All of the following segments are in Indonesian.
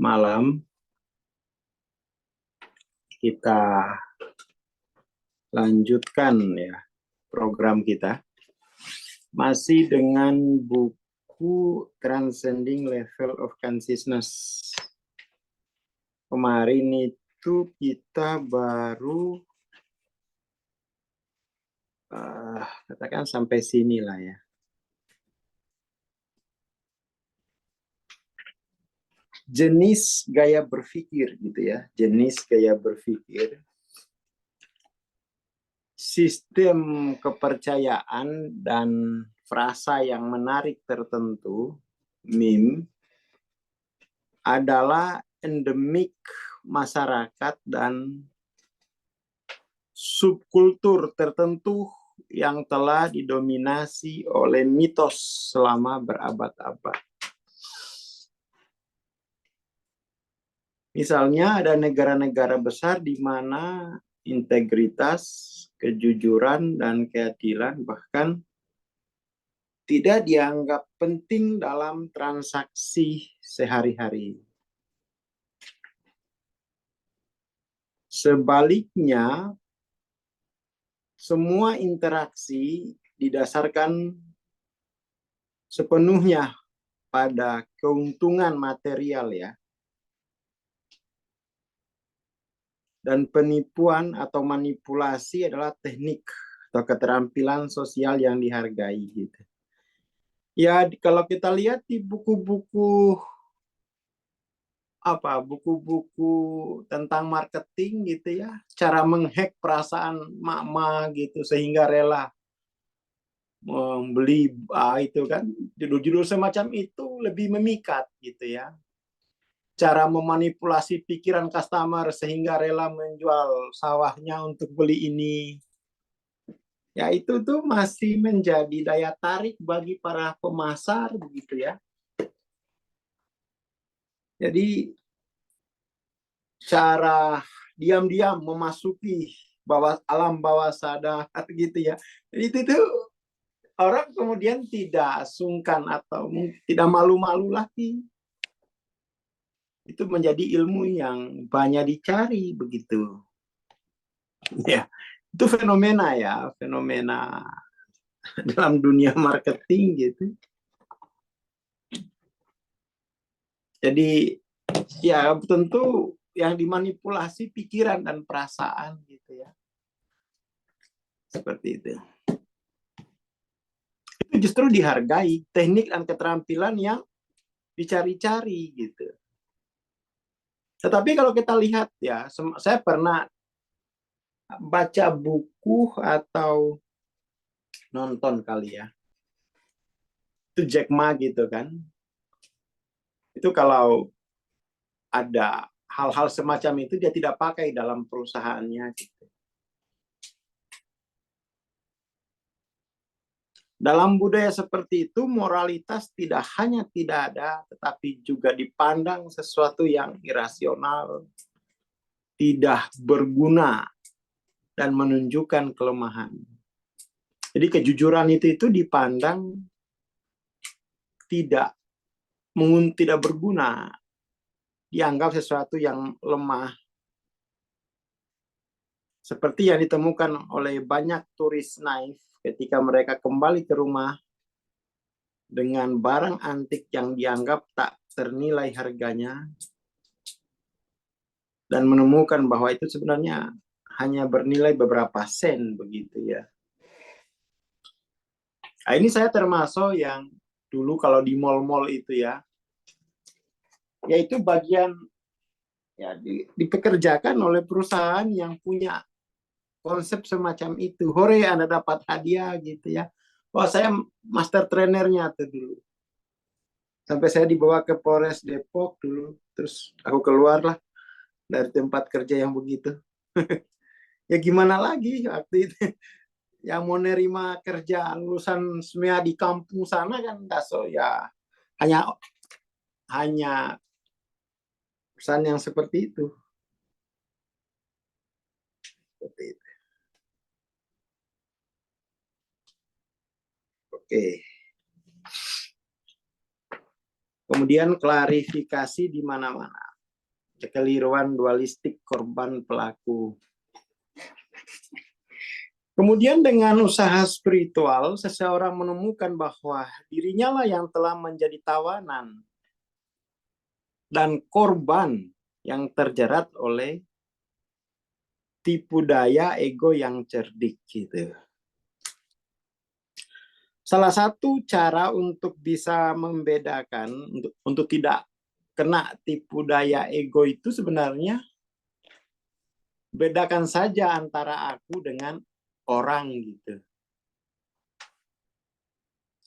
malam kita lanjutkan ya program kita masih dengan buku Transcending Level of Consciousness. Kemarin itu kita baru katakan sampai sini lah ya. Jenis gaya berpikir gitu ya, jenis gaya berpikir. Sistem kepercayaan dan frasa yang menarik tertentu, meme, adalah endemik masyarakat dan subkultur tertentu yang telah didominasi oleh mitos selama berabad-abad. Misalnya ada negara-negara besar di mana integritas, kejujuran, dan keadilan bahkan tidak dianggap penting dalam transaksi sehari-hari. Sebaliknya, semua interaksi didasarkan sepenuhnya pada keuntungan material ya. Dan penipuan atau manipulasi adalah teknik atau keterampilan sosial yang dihargai gitu. Ya, kalau kita lihat di buku-buku buku-buku tentang marketing gitu ya, cara menghack perasaan mak-mak gitu sehingga rela membeli itu kan, judul-judul semacam itu lebih memikat gitu ya. Cara memanipulasi pikiran customer sehingga rela menjual sawahnya untuk beli ini. Ya itu tuh masih menjadi daya tarik bagi para pemasar begitu ya. Jadi cara diam-diam memasuki alam bawah sadar gitu ya. Jadi itu tuh orang kemudian tidak sungkan atau tidak malu-malu lagi. Itu menjadi ilmu yang banyak dicari begitu. Ya, itu fenomena ya, fenomena dalam dunia marketing gitu. Jadi ya tentu yang dimanipulasi pikiran dan perasaan gitu ya. Seperti itu. Itu justru dihargai, teknik dan keterampilan yang dicari-cari gitu. Tetapi kalau kita lihat ya, saya pernah baca buku atau nonton kali ya. Itu Jack Ma gitu kan. Itu kalau ada hal-hal semacam itu dia tidak pakai dalam perusahaannya gitu. Dalam budaya seperti itu, moralitas tidak hanya tidak ada, tetapi juga dipandang sesuatu yang irasional, tidak berguna, dan menunjukkan kelemahan. Jadi kejujuran itu dipandang tidak berguna, dianggap sesuatu yang lemah. Seperti yang ditemukan oleh banyak turis naif ketika mereka kembali ke rumah dengan barang antik yang dianggap tak ternilai harganya dan menemukan bahwa itu sebenarnya hanya bernilai beberapa sen begitu ya. Nah, ini saya termasuk yang dulu kalau di mal-mal itu ya, yaitu bagian ya dipekerjakan oleh perusahaan yang punya konsep semacam itu. Hore, Anda dapat hadiah gitu ya. Wah, saya master trainernya tuh dulu. Sampai saya dibawa ke Polres Depok dulu. Terus aku keluar lah dari tempat kerja yang begitu. Ya gimana lagi waktu itu. Yang mau nerima kerja lulusan SMEA di kampung sana kan daso ya hanya pesan yang seperti itu. Seperti itu. Oke. Kemudian klarifikasi di mana-mana. kekeliruan dualistik korban pelaku. Kemudian dengan usaha spiritual, seseorang menemukan bahwa dirinya lah yang telah menjadi tawanan dan korban yang terjerat oleh tipu daya ego yang cerdik gitu. Salah satu cara untuk bisa membedakan, untuk tidak kena tipu daya ego itu sebenarnya bedakan saja antara aku dengan orang gitu.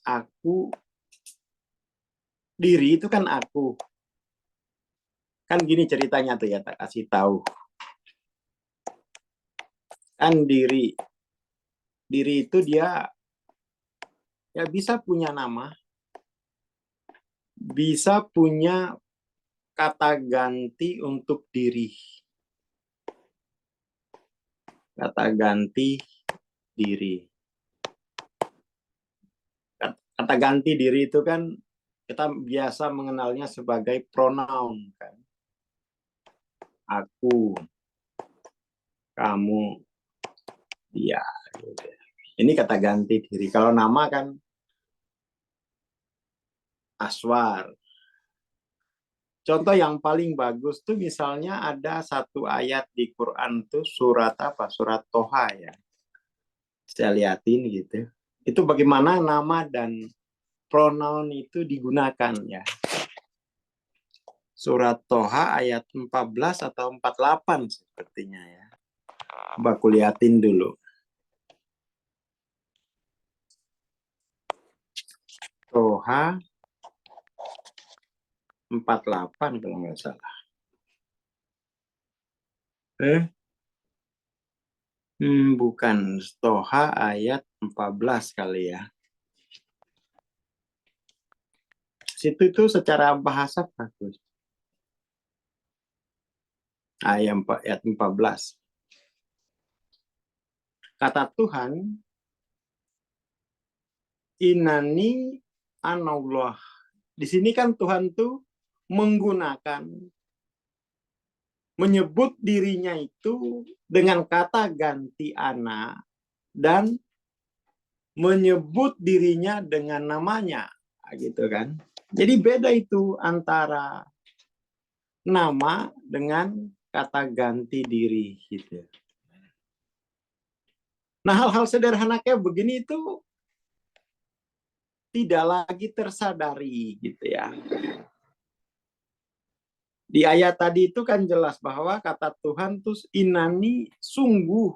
Aku, diri itu kan aku. Kan gini ceritanya tuh ya, tak kasih tahu. Kan diri itu dia ya bisa punya nama, bisa punya kata ganti untuk diri. Kata ganti diri. Kata ganti diri itu kan kita biasa mengenalnya sebagai pronoun kan. Aku, kamu, dia. Ini kata ganti diri. Kalau nama kan Aswar. Contoh yang paling bagus tuh misalnya ada satu ayat di Quran tuh surat apa? Surat Toha ya. Saya liatin gitu. Itu bagaimana nama dan pronoun itu digunakan ya. Surat Toha ayat 14 atau 48 sepertinya ya. Coba aku liatin dulu. Toha 48 kalau nggak salah. Bukan. Toha ayat 14 kali ya. Situ itu secara bahasa bagus. Ayat 14. Kata Tuhan, Inani anallah. Di sini kan Tuhan tuh menggunakan, menyebut dirinya itu dengan kata ganti ana dan menyebut dirinya dengan namanya, gitu kan. Jadi beda itu antara nama dengan kata ganti diri gitu. Nah, hal-hal sederhana kayak begini itu tidak lagi tersadari gitu ya. Di ayat tadi itu kan jelas bahwa kata Tuhan tuh inani sungguh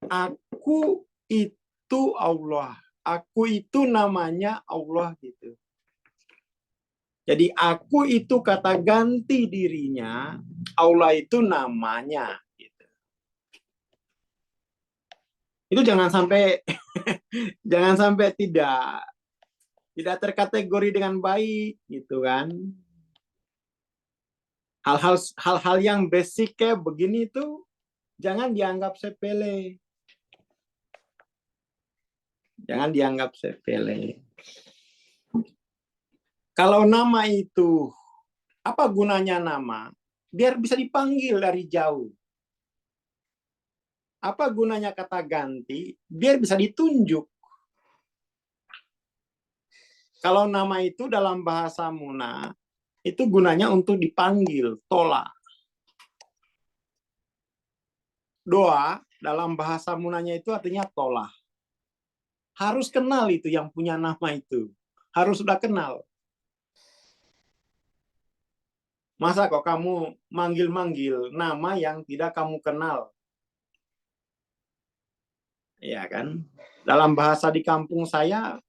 aku itu Allah. Aku itu namanya Allah gitu. Jadi aku itu kata ganti dirinya, Allah itu namanya gitu. Itu jangan sampai jangan sampai tidak terkategori dengan baik gitu kan. Hal-hal yang basic kayak begini itu jangan dianggap sepele. Jangan dianggap sepele. Kalau nama itu, apa gunanya nama? Biar bisa dipanggil dari jauh. Apa gunanya kata ganti? Biar bisa ditunjuk. Kalau nama itu dalam bahasa Muna, itu gunanya untuk dipanggil, tola. Doa dalam bahasa Munanya itu artinya tola. Harus kenal itu yang punya nama itu. Harus sudah kenal. Masa kok kamu manggil-manggil nama yang tidak kamu kenal? Ya kan? Dalam bahasa di kampung saya,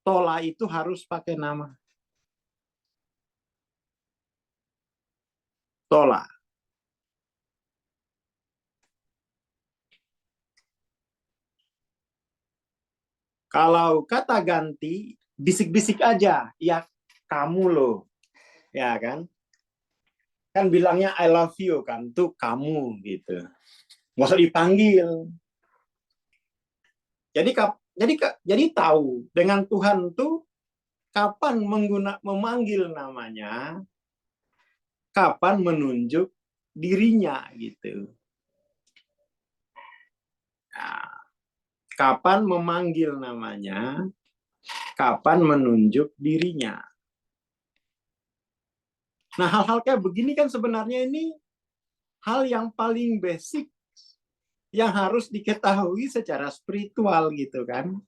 tola itu harus pakai nama. Tola. Kalau kata ganti, bisik-bisik aja. Ya, kamu loh. Ya kan? Kan bilangnya I love you kan, tuh kamu gitu. Nggak usah dipanggil. Jadi tahu dengan Tuhan tuh kapan memanggil namanya, kapan menunjuk dirinya gitu. Nah, kapan memanggil namanya, kapan menunjuk dirinya. Nah, hal-hal kayak begini kan sebenarnya ini hal yang paling basic yang harus diketahui secara spiritual gitu kan.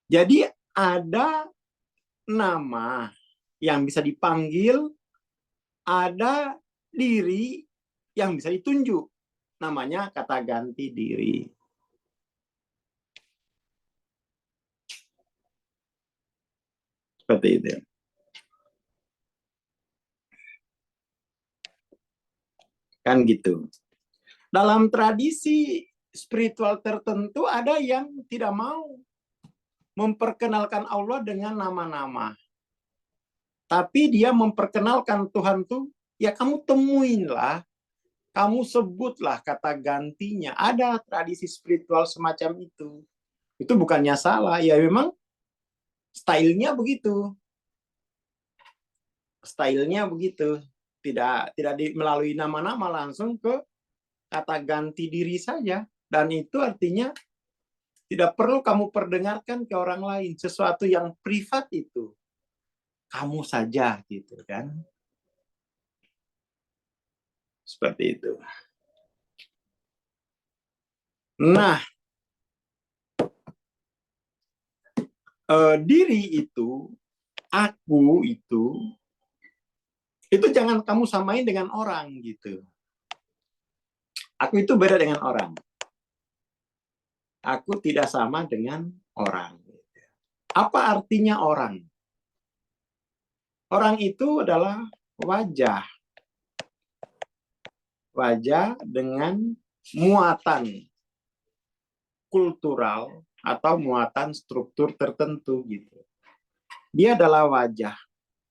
Jadi ada nama yang bisa dipanggil, ada diri yang bisa ditunjuk. Namanya kata ganti diri. Seperti itu. Kan gitu. Dalam tradisi spiritual tertentu ada yang tidak mau memperkenalkan Allah dengan nama-nama. Tapi dia memperkenalkan Tuhan tuh, ya kamu temuinlah, kamu sebutlah kata gantinya. Ada tradisi spiritual semacam itu. Itu bukannya salah, ya memang stylenya begitu. Stylenya begitu. Tidak melalui nama-nama, langsung ke kata ganti diri saja. Dan itu artinya tidak perlu kamu perdengarkan ke orang lain. Sesuatu yang privat itu kamu saja gitu kan. Seperti itu. Nah, diri itu, aku itu jangan kamu samain dengan orang gitu. Aku itu beda dengan orang. Aku tidak sama dengan orang. Apa artinya orang? Orang itu adalah wajah. Wajah dengan muatan kultural atau muatan struktur tertentu gitu. Dia adalah wajah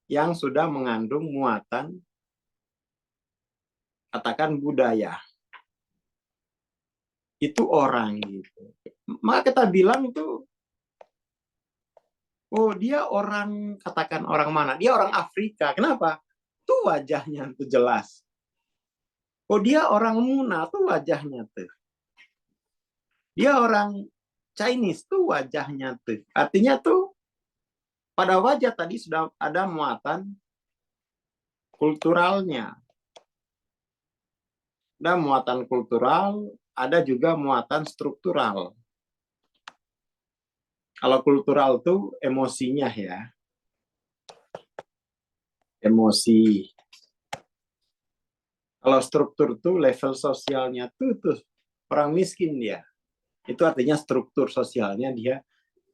yang sudah mengandung muatan, katakan budaya. Itu orang gitu. Maka kita bilang tuh, oh dia orang, katakan orang mana? Dia orang Afrika. Kenapa? Tuh wajahnya tuh jelas. Oh dia orang Muna, tuh wajahnya tuh. Dia orang Chinese, tuh wajahnya tuh. Artinya tuh pada wajah tadi sudah ada muatan kulturalnya. Ada muatan kultural, ada juga muatan struktural. Kalau kultural tuh emosinya ya. Emosi. Kalau struktur tuh level sosialnya tuh orang miskin dia. Itu artinya struktur sosialnya dia.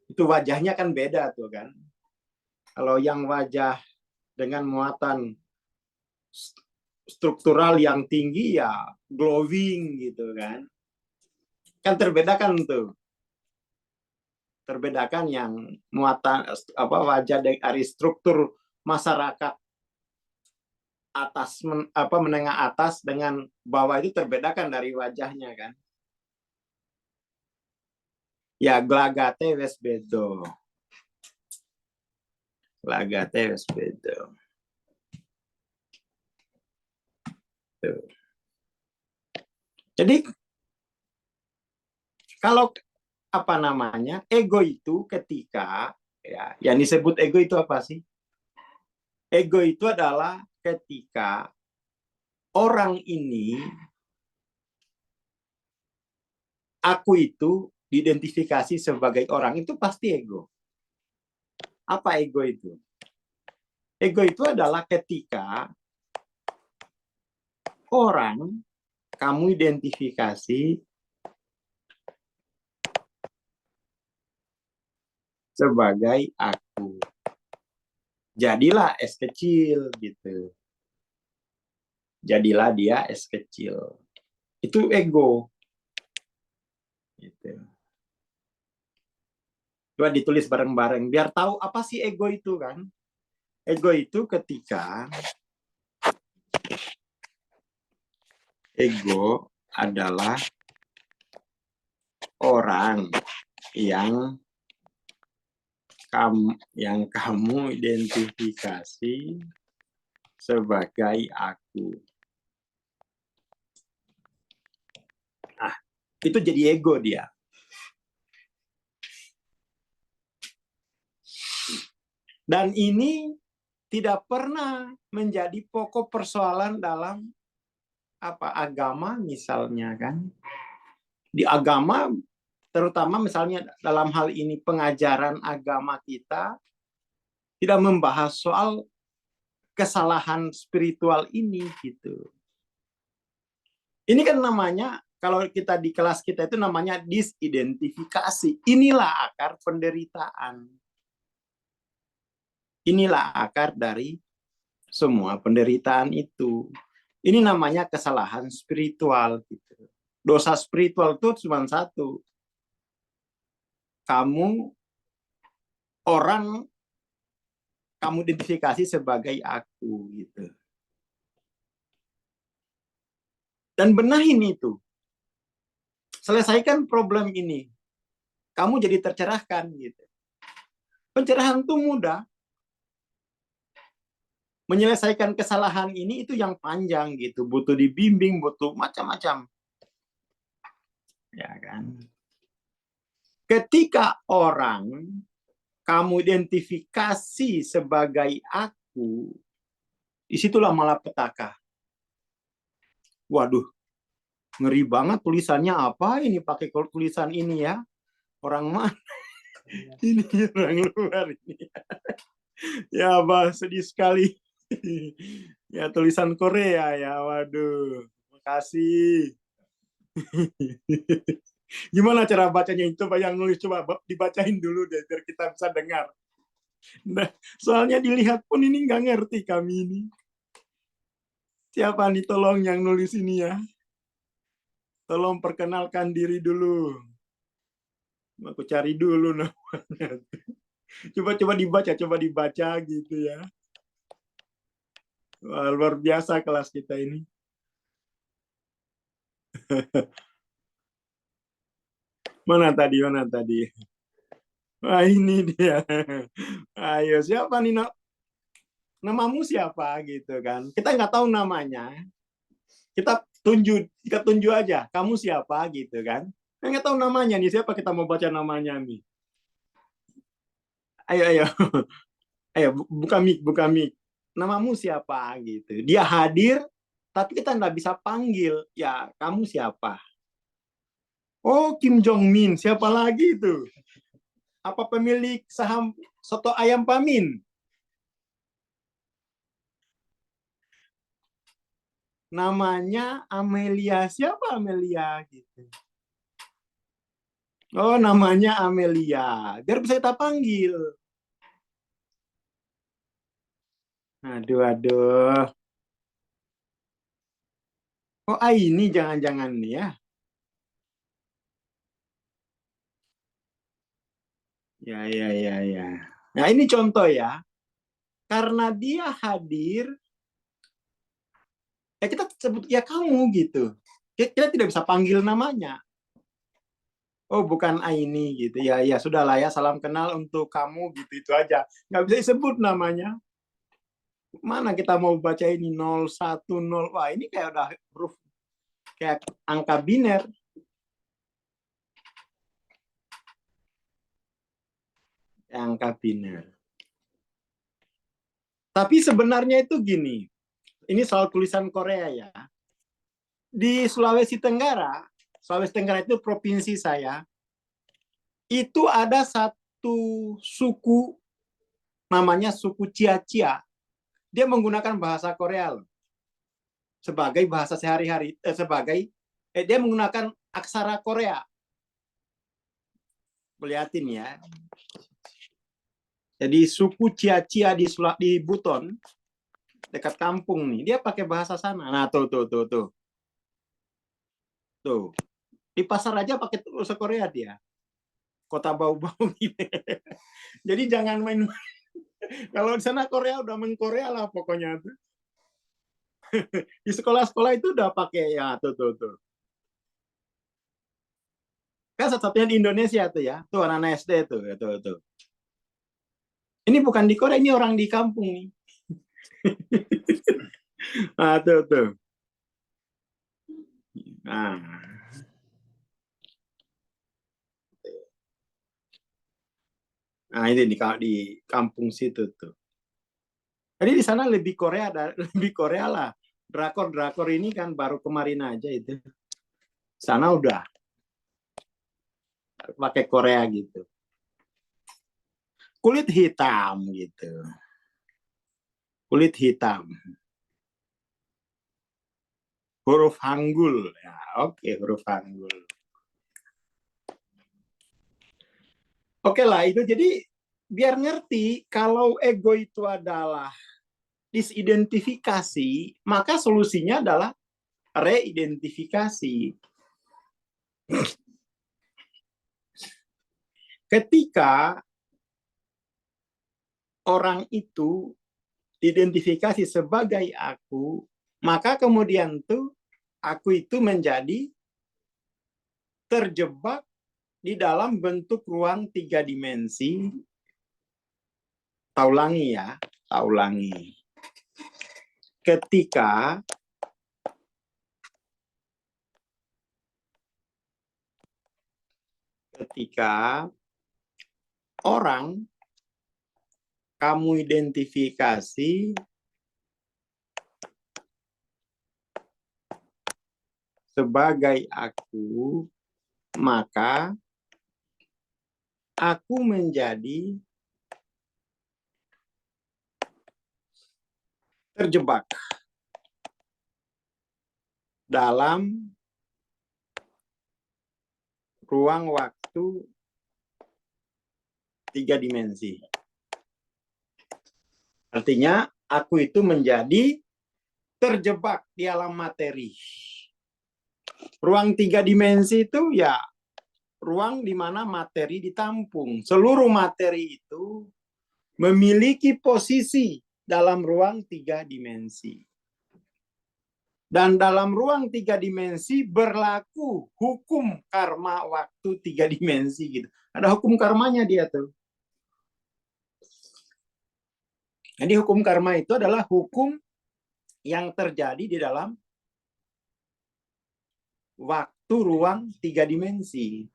Itu wajahnya kan beda tuh kan. Kalau yang wajah dengan muatan struktural yang tinggi ya glowing gitu kan. Kan terbedakan tuh. Terbedakan yang muatan wajah dari struktur masyarakat atas menengah atas dengan bawah itu terbedakan dari wajahnya kan. Ya glagate wes bedo. Glagate wes bedo. Tuh. Jadi kalau apa namanya ego itu ketika ya yang disebut ego itu apa sih? Ego itu adalah ketika orang ini, aku itu diidentifikasi sebagai orang, itu pasti ego. Apa ego itu? Ego itu adalah ketika orang kamu identifikasi sebagai aku. Jadilah es kecil gitu. Jadilah dia es kecil. Itu ego. Gitu. Coba ditulis bareng-bareng biar tahu apa sih ego itu kan. Ego itu ketika ego adalah orang yang kamu identifikasi sebagai aku. Nah, itu jadi ego dia. Dan ini tidak pernah menjadi pokok persoalan dalam agama misalnya kan. Di agama terutama misalnya dalam hal ini pengajaran agama kita tidak membahas soal kesalahan spiritual ini gitu. Ini kan namanya kalau kita di kelas kita itu namanya disidentifikasi. Inilah akar penderitaan. Inilah akar dari semua penderitaan itu. Ini namanya kesalahan spiritual gitu. Dosa spiritual itu cuma satu. Kamu identifikasi sebagai aku gitu. Dan benahin itu. Selesaikan problem ini. Kamu jadi tercerahkan gitu. Pencerahan itu mudah. Menyelesaikan kesalahan ini itu yang panjang gitu, butuh dibimbing, butuh macam-macam. Ya kan? Ketika orang kamu identifikasi sebagai aku, disitulah malapetaka. Waduh, ngeri banget tulisannya apa ini pakai tulisan ini ya? Orang mana? Ini orang luar ini. Ya, bah, sedih sekali. Ya, tulisan Korea ya, waduh. Makasih. Gimana cara bacanya itu? Coba yang nulis, coba dibacain dulu deh, biar kita bisa dengar. Nah, soalnya dilihat pun ini nggak ngerti kami ini. Siapa nih tolong yang nulis ini ya? Tolong perkenalkan diri dulu. Aku cari dulu namanya. Coba dibaca gitu ya. Wah, luar biasa kelas kita ini. Mana tadi? Wah, ini dia. Ayo, siapa nih? Namamu siapa gitu kan? Kita nggak tahu namanya. Kita tunjuk aja. Kamu siapa gitu kan? Nggak tahu namanya nih. Siapa kita mau baca namanya nih? Ayo. Ayo, buka mic. Namamu siapa gitu. Dia hadir, tapi kita nggak bisa panggil. Ya, kamu siapa? Oh, Kim Jong Min. Siapa lagi itu? Apa pemilik saham soto ayam Pamin? Namanya Amelia. Siapa Amelia gitu? Oh, namanya Amelia. Biar bisa kita panggil. Aduh. Oh, ini jangan-jangan nih ya. Ya. Nah, ini contoh ya. Karena dia hadir, ya kita sebut ya kamu gitu. Kita tidak bisa panggil namanya. Oh, bukan Aini gitu. Ya sudahlah ya, salam kenal untuk kamu gitu itu aja. Nggak bisa disebut namanya. Mana kita mau baca ini 010. Wah, ini kayak udah huruf kayak angka biner. Angka biner. Tapi sebenarnya itu gini. Ini soal tulisan Korea ya. Di Sulawesi Tenggara itu provinsi saya, itu ada satu suku namanya suku Cia-Cia. Dia menggunakan bahasa Korea loh, sebagai bahasa sehari-hari, dia menggunakan aksara Korea. Lihatin ya. Jadi suku Cia-Cia di Buton, dekat kampung nih, dia pakai bahasa sana. Nah, tuh. Tuh. Di pasar aja pakai bahasa Korea dia. Kota bau-bau gitu. Jadi jangan main. Kalau di sana Korea udah mengkorea lah pokoknya. Di sekolah-sekolah itu udah pakai ya tuh. Kan satu-satunya di Indonesia tuh ya. Tuh anak SD tuh. Ini bukan di Korea, ini orang di kampung nih. Ah, tuh. Nah, nah ini di kampung situ tuh. Jadi di sana lebih Korea, lebih Korea lah. Drakor ini kan baru kemarin aja itu. Sana udah pakai Korea gitu. Kulit hitam gitu. Kulit hitam. Huruf Hangul. Ya, oke, huruf Hangul. Oke lah, itu jadi biar ngerti kalau ego itu adalah disidentifikasi, maka solusinya adalah reidentifikasi. Ketika orang itu identifikasi sebagai aku, maka kemudian tuh aku itu menjadi terjebak di dalam bentuk ruang 3 dimensi. Taulangi ya, taulangi. Ketika orang kamu identifikasi sebagai aku, maka aku menjadi terjebak dalam ruang waktu 3 dimensi. Artinya, aku itu menjadi terjebak di alam materi. Ruang 3 dimensi itu ya ruang di mana materi ditampung. Seluruh materi itu memiliki posisi dalam ruang 3 dimensi. Dan dalam ruang 3 dimensi berlaku hukum karma waktu 3 dimensi gitu. Ada hukum karmanya dia tuh. Jadi hukum karma itu adalah hukum yang terjadi di dalam waktu ruang 3 dimensi.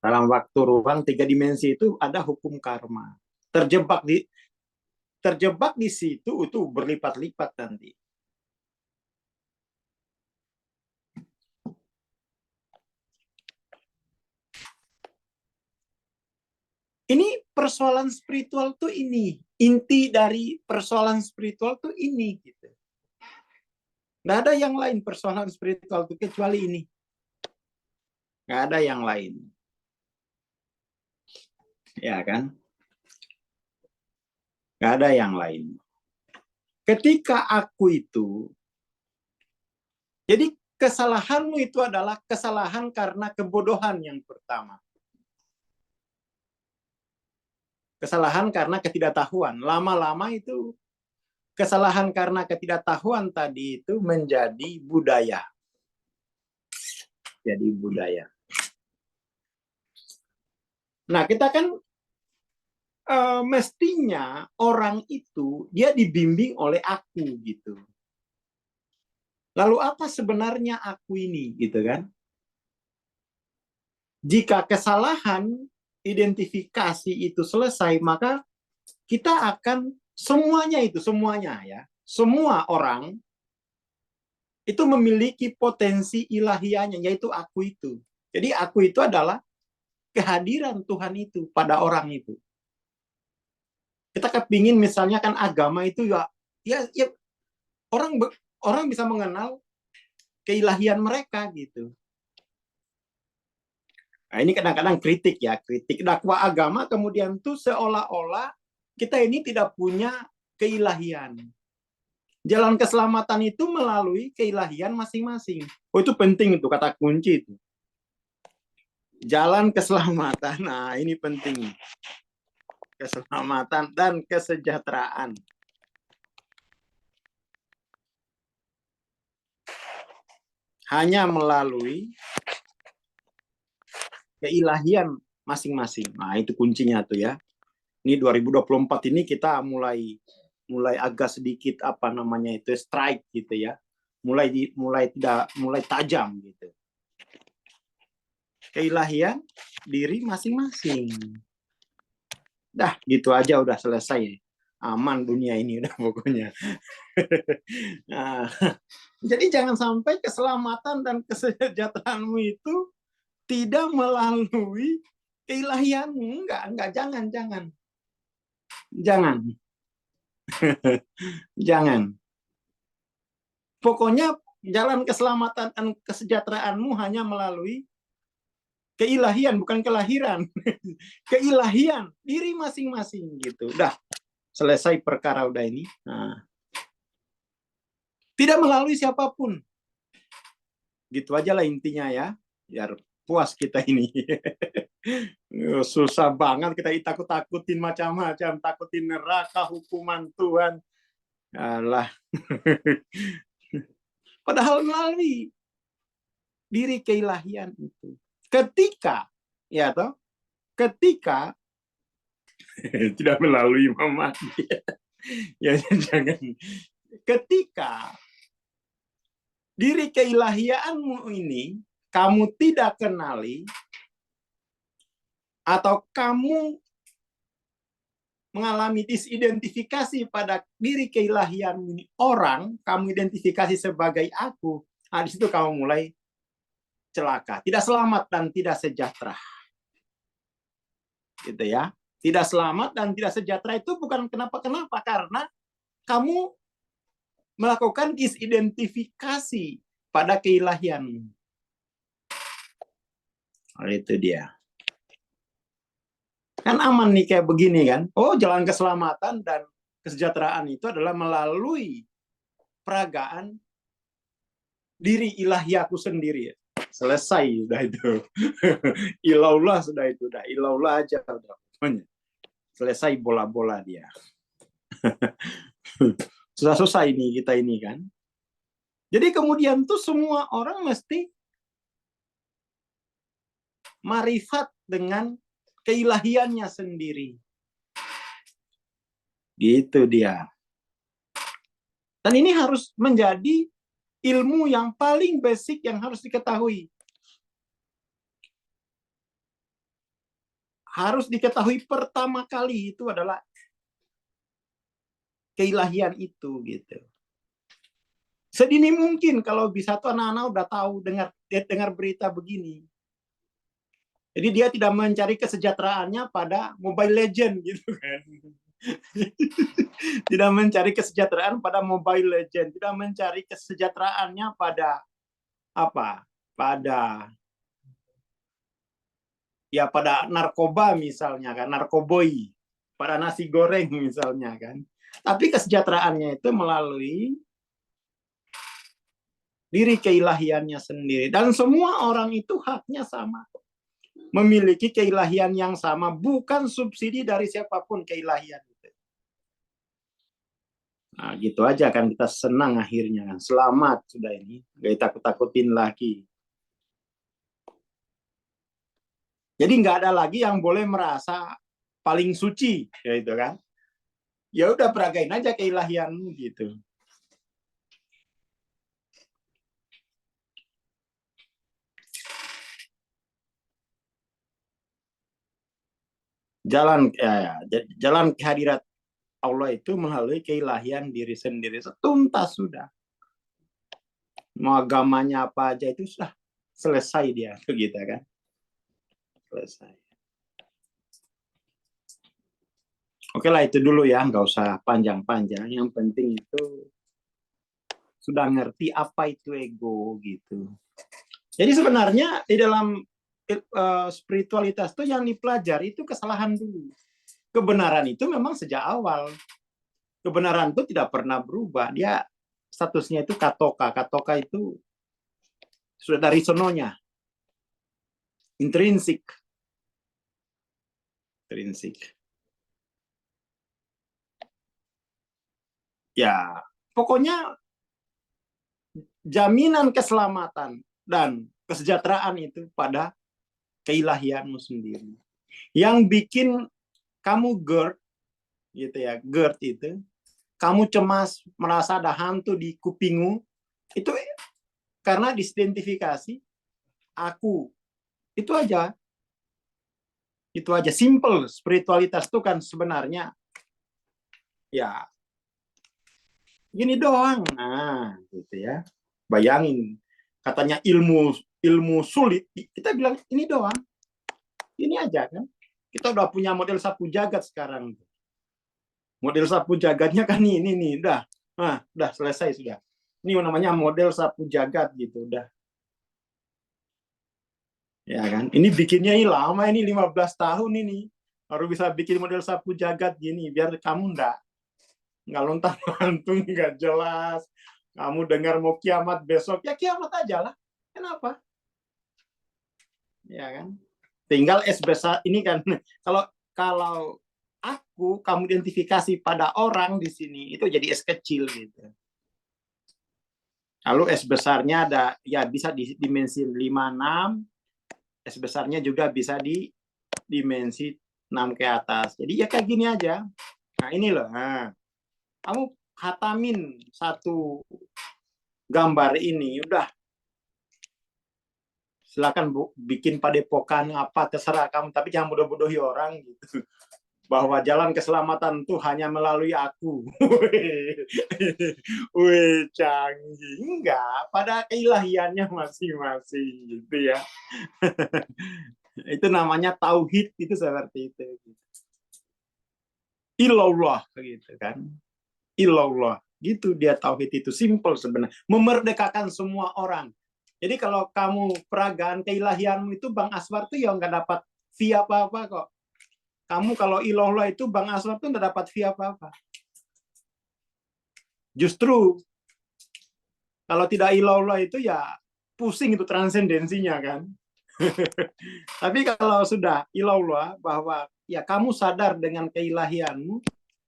Dalam waktu ruang 3 dimensi itu ada hukum karma. Terjebak di situ itu berlipat-lipat nanti. Ini persoalan spiritual tuh ini. Inti dari persoalan spiritual tuh ini gitu. Nggak ada yang lain persoalan spiritual tuh kecuali ini. Nggak ada yang lain. Ya kan? Nggak ada yang lain. Ketika aku itu, jadi kesalahanmu itu adalah kesalahan karena kebodohan yang pertama. Kesalahan karena ketidaktahuan. Lama-lama itu kesalahan karena ketidaktahuan tadi itu menjadi budaya. Jadi budaya. Nah, kita kan mestinya orang itu dia dibimbing oleh aku gitu. Lalu apa sebenarnya aku ini gitu kan? Jika kesalahan identifikasi itu selesai, maka kita akan semuanya ya, semua orang itu memiliki potensi ilahianya, yaitu aku itu. Jadi aku itu adalah kehadiran Tuhan itu pada orang itu. Kita kepingin misalnya kan agama itu ya orang bisa mengenal keilahian mereka gitu. Nah, ini kadang-kadang kritik dakwah agama kemudian tuh seolah-olah kita ini tidak punya keilahian. Jalan keselamatan itu melalui keilahian masing-masing. Oh, itu penting itu kata kunci itu. Jalan keselamatan. Nah, ini penting. Keselamatan dan kesejahteraan. Hanya melalui keilahian masing-masing. Nah, itu kuncinya tuh ya. Ini 2024 ini kita mulai agak sedikit apa namanya itu strike gitu ya. Mulai tajam gitu. Keilahian diri masing-masing. Dah, gitu aja udah selesai. Aman dunia ini udah pokoknya. Nah, jadi jangan sampai keselamatan dan kesejahteraanmu itu tidak melalui keilahianmu. Enggak, jangan. Jangan. Pokoknya jalan keselamatan dan kesejahteraanmu hanya melalui keilahian, bukan kelahiran. Keilahian diri masing-masing gitu. Udah selesai perkara udah ini. Nah, tidak melalui siapapun. Gitu aja lah intinya ya. Biar puas kita ini. Susah banget kita takut-takutin macam-macam, takutin neraka, hukuman Tuhan. Alah. Padahal melalui diri keilahian itu. Ketika tidak melalui mama ya jangan. Ketika diri keilahianmu ini kamu tidak kenali atau kamu mengalami disidentifikasi pada diri keilahian orang, kamu identifikasi sebagai aku, nah di situ kamu mulai celaka, tidak selamat dan tidak sejahtera. Gitu ya. Tidak selamat dan tidak sejahtera itu bukan kenapa-kenapa, karena kamu melakukan disidentifikasi pada keilahian. Oh, itu dia. Kan aman nih kayak begini kan. Oh, jalan keselamatan dan kesejahteraan itu adalah melalui peragaan diri ilahi aku sendiri. Selesai sudah itu. Ilaulah sudah itu. Udah ilaulah aja udah. Selesai bola-bola dia. Susah-susah ini kita ini kan. Jadi kemudian tuh semua orang mesti marifat dengan keilahiannya sendiri. Gitu dia. Dan ini harus menjadi ilmu yang paling basic yang harus diketahui. Harus diketahui pertama kali itu adalah keilahian itu gitu. Sedini mungkin kalau bisa tuh anak-anak udah tahu dengar berita begini. Jadi dia tidak mencari kesejahteraannya pada Mobile Legend gitu kan. Tidak mencari kesejahteraan pada Mobile Legend, tidak mencari kesejahteraannya pada apa? Pada narkoba misalnya kan, narkoboi, pada nasi goreng misalnya kan. Tapi kesejahteraannya itu melalui diri keilahiannya sendiri. Dan semua orang itu haknya sama. Memiliki keilahian yang sama, bukan subsidi dari siapapun keilahian itu. Nah, gitu aja kan kita senang akhirnya. Selamat sudah ini, nggak takut-takutin lagi. Jadi nggak ada lagi yang boleh merasa paling suci, ya itu kan. Ya udah peragain aja keilahianmu gitu. Jalan kehadirat Allah itu melalui keilahian diri sendiri. Setuntas sudah. Mau agamanya apa aja itu sudah selesai dia, begitu kan? Selesai. Oke lah itu dulu ya, nggak usah panjang-panjang. Yang penting itu sudah ngerti apa itu ego gitu. Jadi sebenarnya di dalam spiritualitas itu yang dipelajari itu kesalahan dulu. Kebenaran itu memang sejak awal. Kebenaran itu tidak pernah berubah. Dia statusnya itu katoka. Katoka itu sudah dari sononya. Intrinsik. Ya, pokoknya jaminan keselamatan dan kesejahteraan itu pada keilahianmu sendiri. Yang bikin kamu GERD, gitu ya, GERD itu, kamu cemas, merasa ada hantu di kupingmu, itu karena disidentifikasi aku. Itu aja. Itu aja, simple. Spiritualitas itu kan sebenarnya ya gini doang. Nah, gitu ya. Bayangin, katanya ilmu sulit, kita bilang ini doang. Ini aja kan. Kita udah punya model sapu jagat sekarang. Model sapu jagatnya kan ini nih, udah selesai sudah. Ini namanya model sapu jagat gitu, udah. Ya kan? Ini bikinnya ini lama, ini 15 tahun ini. Baru bisa bikin model sapu jagat gini, biar kamu nggak lontang-lantung, nggak jelas. Kamu dengar mau kiamat besok, ya kiamat aja lah. Kenapa? Ya kan? Tinggal es besar ini kan. Kalau kalau kamu identifikasi pada orang di sini, itu jadi es kecil gitu. Lalu es besarnya ada, ya bisa di dimensi 5-6, es besarnya juga bisa di dimensi 6 ke atas. Jadi ya kayak gini aja. Nah ini loh, kamu hatamin satu gambar ini, udah. Silakan bikin padepokan apa terserah kamu, tapi jangan bodoh-bodohi orang gitu. Bahwa jalan keselamatan itu hanya melalui aku. Wih, canggih. Enggak, pada keilahiannya masing-masing gitu ya. Itu namanya tauhid, itu seperti itu. Ilallah gitu kan. Ilallah. Gitu dia tauhid itu, simple sebenarnya. Memerdekakan semua orang. Jadi kalau kamu peragaan keilahianmu itu Bang Aswar tuh ya nggak dapat fee apa-apa kok. Kamu kalau ilallah itu Bang Aswar tuh nggak dapat fee apa-apa. Justru kalau tidak ilallah itu ya pusing itu transendensinya kan. Tapi kalau sudah ilallah, bahwa ya kamu sadar dengan keilahianmu,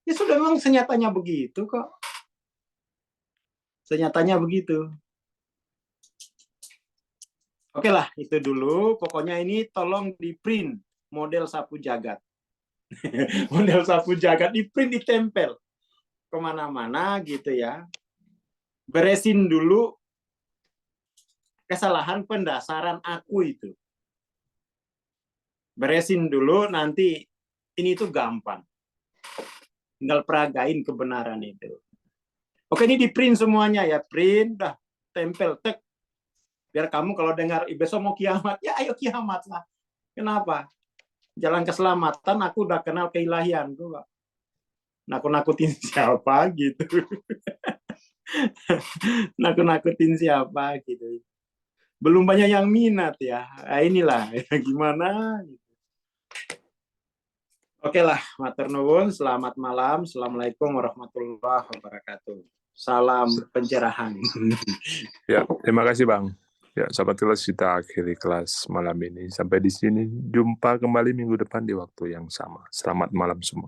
ya sudah, memang senyatanya begitu kok. Senyatanya begitu. Oke lah, itu dulu. Pokoknya ini tolong di print model sapu jagat. Model sapu jagat di print, ditempel kemana-mana gitu ya. Beresin dulu kesalahan pendasaran aku itu. Beresin dulu, nanti ini tuh gampang. Tinggal peragain kebenaran itu. Oke, ini di print semuanya ya, print, dah tempel, tek. Biar kamu kalau dengar besok mau kiamat, ya ayo kiamat lah. Kenapa? Jalan keselamatan, aku udah kenal keilahian tuh. Nakut-nakutin siapa gitu. Nakut-nakutin siapa gitu. Belum banyak yang minat ya. Nah, inilah ya, gimana gitu. Oke lah, matur nuwun, selamat malam. Assalamualaikum warahmatullahi wabarakatuh. Salam pencerahan. Ya, terima kasih Bang. Ya, sahabat kelas, kita akhiri kelas malam ini. Sampai di sini. Jumpa kembali minggu depan di waktu yang sama. Selamat malam semua.